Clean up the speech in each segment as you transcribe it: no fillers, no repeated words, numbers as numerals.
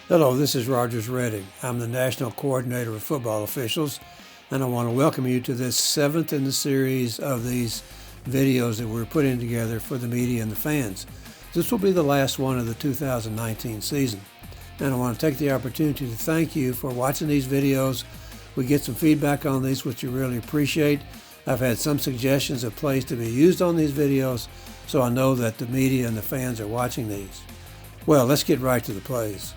Hello, this is Rogers Redding. I'm the National Coordinator of Football Officials, and I want to welcome you to this seventh in the series of these videos that we're putting together for the media and the fans. This will be the last one of the 2019 season, and I want to take the opportunity to thank you for watching these videos. We get some feedback on these, which we really appreciate. I've had some suggestions of plays to be used on these videos, so I know that the media and the fans are watching these. Well, let's get right to the plays.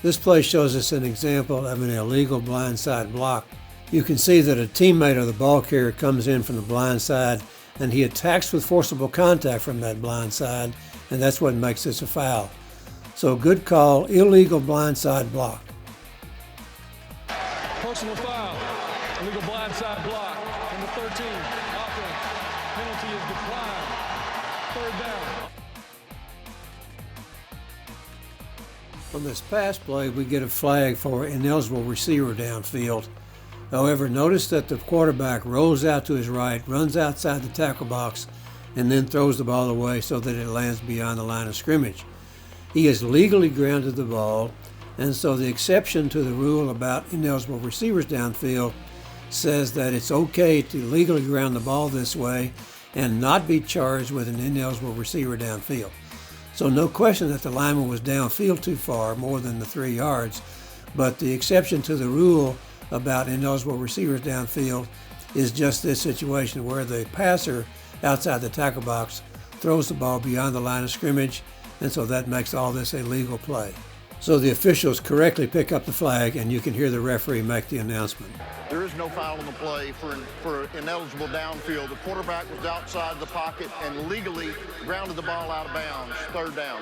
This play shows us an example of an illegal blindside block. You can see that a teammate of the ball carrier comes in from the blind side and he attacks with forcible contact from that blind side, and that's what makes this a foul. So good call, illegal blindside block. Personal foul, illegal blindside block, number 13, offense. Penalty is declined. Third down. On this pass play, we get a flag for ineligible receiver downfield. However, notice that the quarterback rolls out to his right, runs outside the tackle box, and then throws the ball away so that it lands beyond the line of scrimmage. He has legally grounded the ball, and so the exception to the rule about ineligible receivers downfield says that it's okay to legally ground the ball this way and not be charged with an ineligible receiver downfield. So no question that the lineman was downfield too far, more than the 3 yards, but the exception to the rule about ineligible receivers downfield is just this situation where the passer outside the tackle box throws the ball beyond the line of scrimmage, and so that makes all this a legal play. So the officials correctly pick up the flag, and you can hear the referee make the announcement. There is no foul on the play for ineligible downfield. The quarterback was outside the pocket and legally grounded the ball out of bounds. Third down.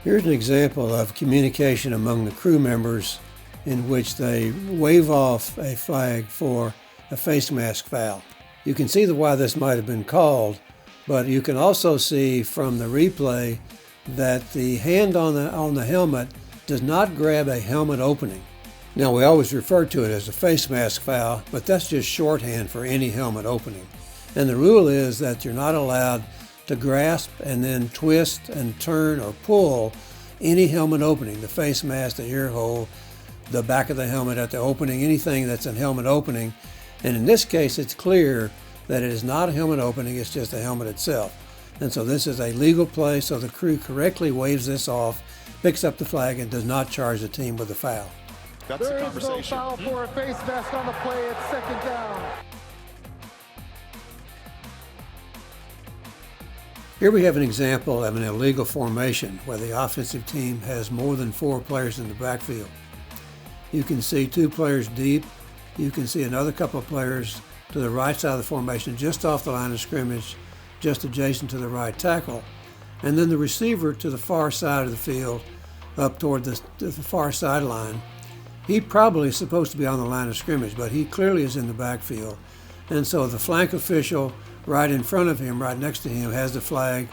Here's an example of communication among the crew members in which they wave off a flag for a face mask foul. You can see why this might have been called, but you can also see from the replay that the hand on the helmet does not grab a helmet opening. Now, we always refer to it as a face mask foul, but that's just shorthand for any helmet opening. And the rule is that you're not allowed to grasp and then twist and turn or pull any helmet opening, the face mask, the ear hole, the back of the helmet at the opening, anything that's a helmet opening. And in this case, it's clear that it is not a helmet opening, it's just the helmet itself. And so this is a legal play, so the crew correctly waves this off, picks up the flag, and does not charge the team with a foul. That's the conversation. There is no foul for a face mask on the play at second down. Here we have an example of an illegal formation where the offensive team has more than 4 players in the backfield. You can see 2 players deep. You can see another couple of players to the right side of the formation, just off the line of scrimmage, just adjacent to the right tackle. And then the receiver to the far side of the field, up toward the far sideline. He probably is supposed to be on the line of scrimmage, but he clearly is in the backfield. And so the flank official right in front of him, right next to him, has the flag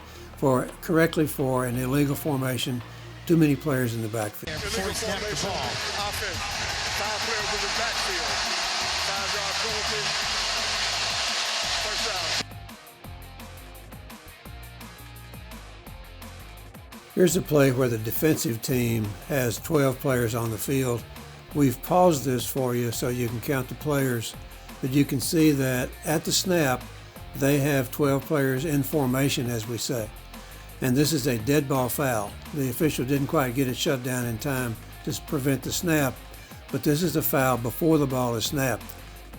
correctly for an illegal formation, too many players in the backfield. Illegal formation, offense, 5 players in the backfield, 5-yard penalty, first down. Here's a play where the defensive team has 12 players on the field. We've paused this for you so you can count the players, but you can see that at the snap, they have 12 players in formation, as we say. And this is a dead ball foul. The official didn't quite get it shut down in time to prevent the snap, but this is a foul before the ball is snapped.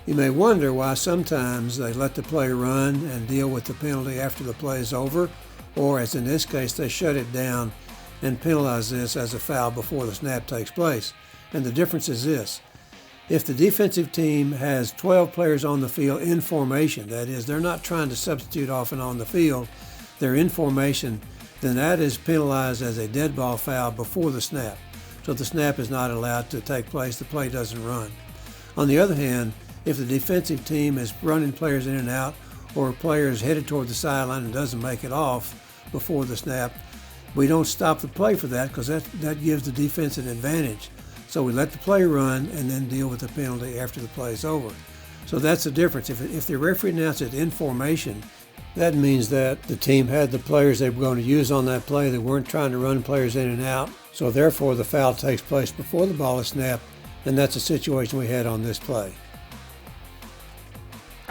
You may wonder why sometimes they let the play run and deal with the penalty after the play is over, or as in this case, they shut it down and penalize this as a foul before the snap takes place. And the difference is this: if the defensive team has 12 players on the field in formation, that is, they're not trying to substitute off and on the field, they're in formation, then that is penalized as a dead ball foul before the snap. So the snap is not allowed to take place, the play doesn't run. On the other hand, if the defensive team is running players in and out, or a player is headed toward the sideline and doesn't make it off before the snap, we don't stop the play for that, because that gives the defense an advantage. So we let the play run and then deal with the penalty after the play is over. So that's the difference. If the referee announced it in formation, that means that the team had the players they were going to use on that play. They weren't trying to run players in and out. So therefore, the foul takes place before the ball is snapped, and that's the situation we had on this play.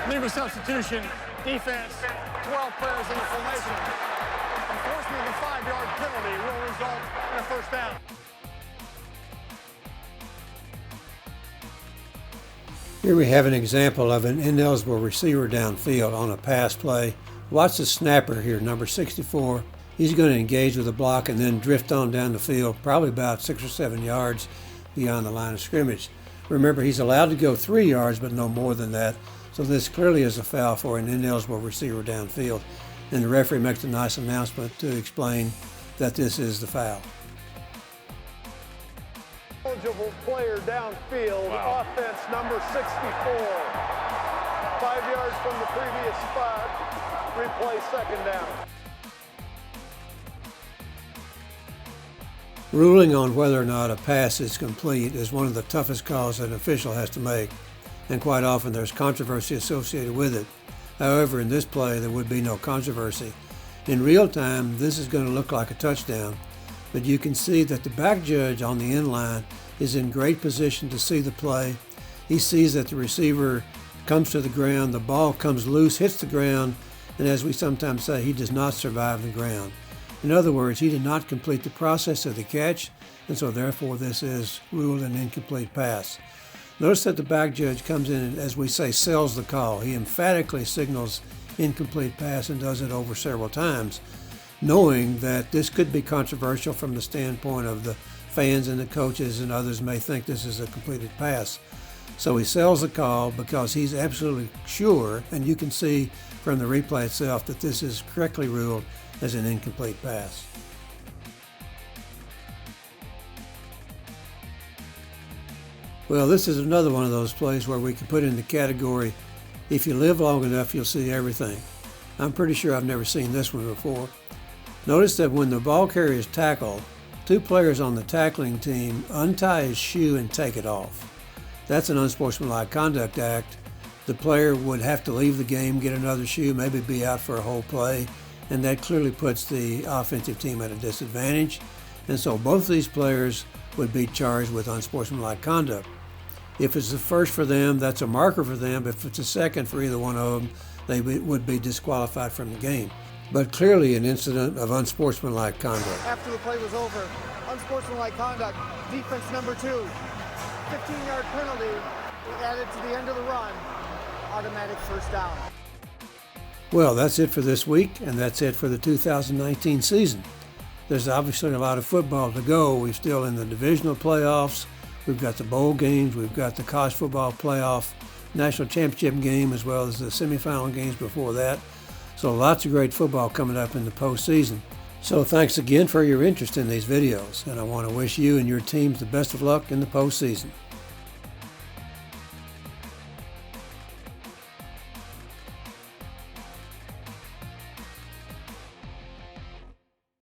Legal substitution, defense, 12 players in the formation. Enforcement of the 5-yard penalty will result in a first down. Here we have an example of an ineligible receiver downfield on a pass play. Watch the snapper here, number 64. He's going to engage with the block and then drift on down the field, probably about 6 or 7 yards beyond the line of scrimmage. Remember, he's allowed to go 3 yards, but no more than that. So this clearly is a foul for an ineligible receiver downfield. And the referee makes a nice announcement to explain that this is the foul. Eligible player downfield, offense number 64. 5 yards from the previous spot, replay second down. Ruling on whether or not a pass is complete is one of the toughest calls an official has to make, and quite often there's controversy associated with it. However, in this play, there would be no controversy. In real time, this is going to look like a touchdown, but you can see that the back judge on the end line is in great position to see the play. He sees that the receiver comes to the ground, the ball comes loose, hits the ground, and as we sometimes say, he does not survive the ground. In other words, he did not complete the process of the catch, and so therefore this is ruled an incomplete pass. Notice that the back judge comes in and, as we say, sells the call. He emphatically signals incomplete pass and does it over several times, knowing that this could be controversial from the standpoint of the fans and the coaches, and others may think this is a completed pass. So he sells the call because he's absolutely sure, and you can see from the replay itself, that this is correctly ruled as an incomplete pass. Well, this is another one of those plays where we can put in the category, if you live long enough, you'll see everything. I'm pretty sure I've never seen this one before. Notice that when the ball carrier is tackled, 2 players on the tackling team untie his shoe and take it off. That's an unsportsmanlike conduct act. The player would have to leave the game, get another shoe, maybe be out for a whole play, and that clearly puts the offensive team at a disadvantage. And so both of these players would be charged with unsportsmanlike conduct. If it's the first for them, that's a marker for them. If it's a second for either one of them, they would be disqualified from the game. But clearly an incident of unsportsmanlike conduct. After the play was over, unsportsmanlike conduct, defense number 2, 15-yard penalty added to the end of the run, automatic first down. Well, that's it for this week, and that's it for the 2019 season. There's obviously a lot of football to go. We're still in the divisional playoffs. We've got the bowl games. We've got the college football playoff national championship game, as well as the semifinal games before that. So lots of great football coming up in the postseason. So thanks again for your interest in these videos, and I want to wish you and your teams the best of luck in the postseason.